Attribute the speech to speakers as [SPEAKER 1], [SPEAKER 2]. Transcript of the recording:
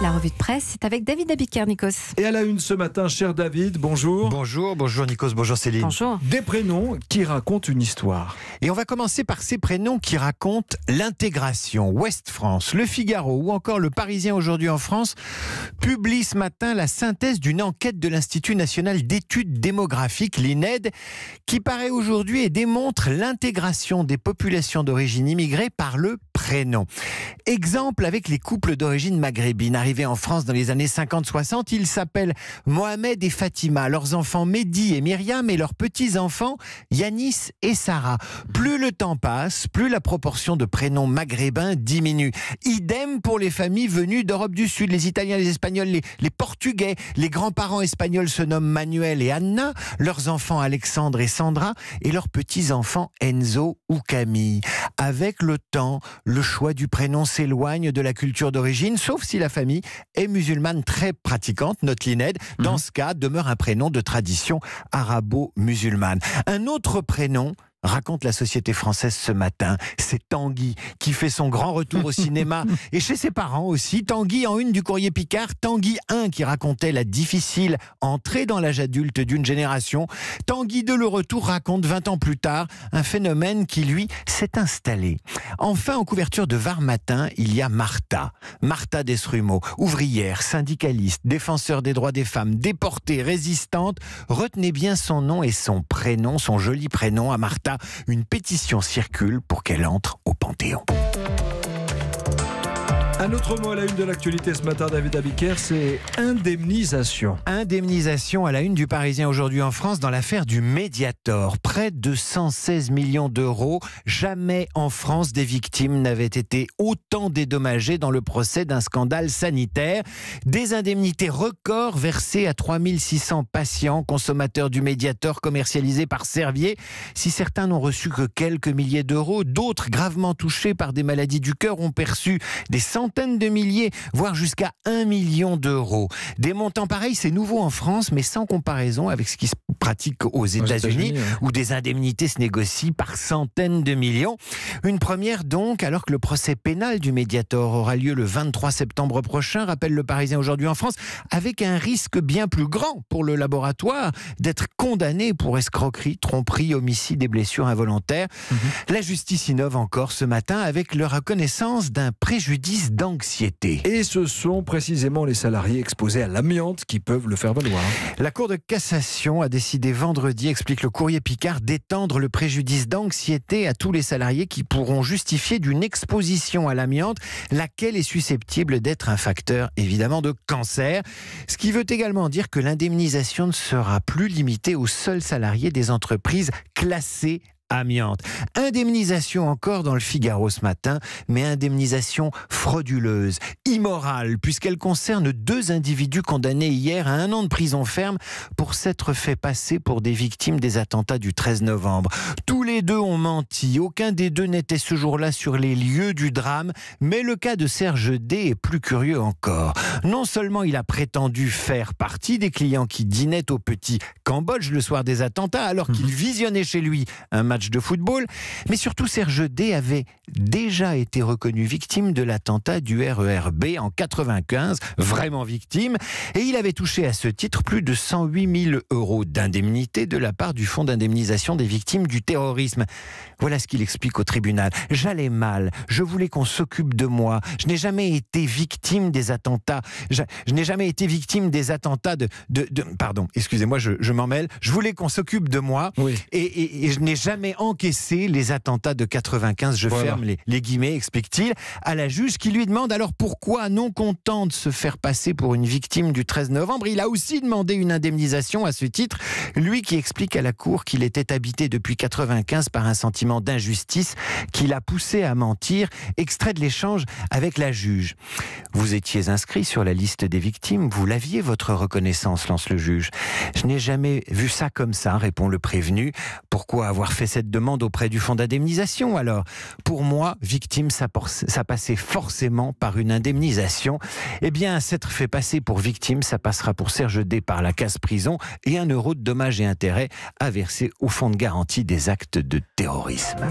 [SPEAKER 1] La revue de presse, c'est avec David Abiker, Nikos.
[SPEAKER 2] Et à la une ce matin, cher David, bonjour.
[SPEAKER 3] Bonjour Nikos, bonjour Céline.
[SPEAKER 1] Bonjour.
[SPEAKER 2] Des prénoms qui racontent une histoire.
[SPEAKER 3] Et on va commencer par ces prénoms qui racontent l'intégration. Ouest France, Le Figaro ou encore Le Parisien aujourd'hui en France publient ce matin la synthèse d'une enquête de l'Institut national d'études démographiques, l'INED, qui paraît aujourd'hui et démontre l'intégration des populations d'origine immigrée par le prénom. Exemple avec les couples d'origine maghrébine arrivés en France dans les années 50-60. Ils s'appellent Mohamed et Fatima, leurs enfants Mehdi et Myriam et leurs petits-enfants Yanis et Sarah. Plus le temps passe, plus la proportion de prénoms maghrébins diminue. Idem pour les familles venues d'Europe du Sud, les Italiens, les Espagnols, les Portugais. Les grands-parents espagnols se nomment Manuel et Anna, leurs enfants Alexandre et Sandra et leurs petits-enfants Enzo ou Camille. Avec le temps, le choix du prénom s'éloigne de la culture d'origine, sauf si la famille est musulmane très pratiquante, note l'INED. Dans ce cas, demeure un prénom de tradition arabo-musulmane. Un autre prénom, raconte la société française ce matin, c'est Tanguy qui fait son grand retour au cinéma et chez ses parents aussi. Tanguy en une du Courrier Picard, Tanguy 1 qui racontait la difficile entrée dans l'âge adulte d'une génération. Tanguy 2, le retour, raconte 20 ans plus tard un phénomène qui lui s'est installé. Enfin, en couverture de Var Matin, il y a Martha Desrumaux, ouvrière, syndicaliste, défenseur des droits des femmes, déportée, résistante. Retenez bien son nom et son prénom, son joli prénom à Martha. Une pétition circule pour qu'elle entre au Panthéon.
[SPEAKER 2] Un autre mot à la une de l'actualité ce matin, David Abiker, c'est indemnisation.
[SPEAKER 3] Indemnisation à la une du Parisien aujourd'hui en France dans l'affaire du Mediator. Près de 116 millions d'euros. Jamais en France des victimes n'avaient été autant dédommagées dans le procès d'un scandale sanitaire. Des indemnités records versées à 3600 patients consommateurs du Mediator commercialisé par Servier. Si certains n'ont reçu que quelques milliers d'euros, d'autres gravement touchés par des maladies du cœur ont perçu des centaines de milliers, voire jusqu'à 1 million d'euros. Des montants pareils, c'est nouveau en France, mais sans comparaison avec ce qui se pratique aux États-Unis, où des indemnités se négocient par centaines de millions. Une première donc, alors que le procès pénal du Mediator aura lieu le 23 septembre prochain, rappelle Le Parisien aujourd'hui en France, avec un risque bien plus grand pour le laboratoire d'être condamné pour escroquerie, tromperie, homicide et blessures involontaires. La justice innove encore ce matin avec la reconnaissance d'un préjudice d'anxiété.
[SPEAKER 2] Et ce sont précisément les salariés exposés à l'amiante qui peuvent le faire valoir.
[SPEAKER 3] La Cour de cassation a décidé vendredi, explique le Courrier Picard, d'étendre le préjudice d'anxiété à tous les salariés qui pourront justifier d'une exposition à l'amiante, laquelle est susceptible d'être un facteur évidemment de cancer. Ce qui veut également dire que l'indemnisation ne sera plus limitée aux seuls salariés des entreprises classées amiante. Indemnisation encore dans Le Figaro ce matin, mais indemnisation frauduleuse, immorale, puisqu'elle concerne 2 individus condamnés hier à 1 an de prison ferme pour s'être fait passer pour des victimes des attentats du 13 novembre. Tous les 2 ont menti, aucun des 2 n'était ce jour-là sur les lieux du drame, mais le cas de Serge D est plus curieux encore. Non seulement il a prétendu faire partie des clients qui dînaient au Petit Cambodge le soir des attentats, alors qu'il visionnait chez lui un match de football, mais surtout Serge D avait déjà été reconnu victime de l'attentat du RER B en 95, vraiment victime, et il avait touché à ce titre plus de 108 000 euros d'indemnité de la part du Fonds d'indemnisation des victimes du terrorisme. Voilà ce qu'il explique au tribunal. J'allais mal, je voulais qu'on s'occupe de moi, je n'ai jamais été victime des attentats, je n'ai jamais été victime des attentats pardon, excusez-moi, je m'en mêle, je voulais qu'on s'occupe de moi, oui. et je n'ai jamais encaissé les attentats de 95, ferme les guillemets, explique-t-il, à la juge qui lui demande alors pourquoi, non content de se faire passer pour une victime du 13 novembre, il a aussi demandé une indemnisation à ce titre, lui qui explique à la cour qu'il était habité depuis 95 par un sentiment d'injustice qui l'a poussé à mentir, extrait de l'échange avec la juge. Vous étiez inscrit sur la liste des victimes, vous l'aviez votre reconnaissance, lance le juge. Je n'ai jamais vu ça comme ça, répond le prévenu. Pourquoi avoir fait cette demande auprès du fonds d'indemnisation alors? Pour moi, victime, ça passait forcément par une indemnisation. Eh bien, s'être fait passer pour victime, ça passera pour Serge D par la case prison et 1 euro de dommages et intérêts à verser au fonds de garantie des actes de terrorisme.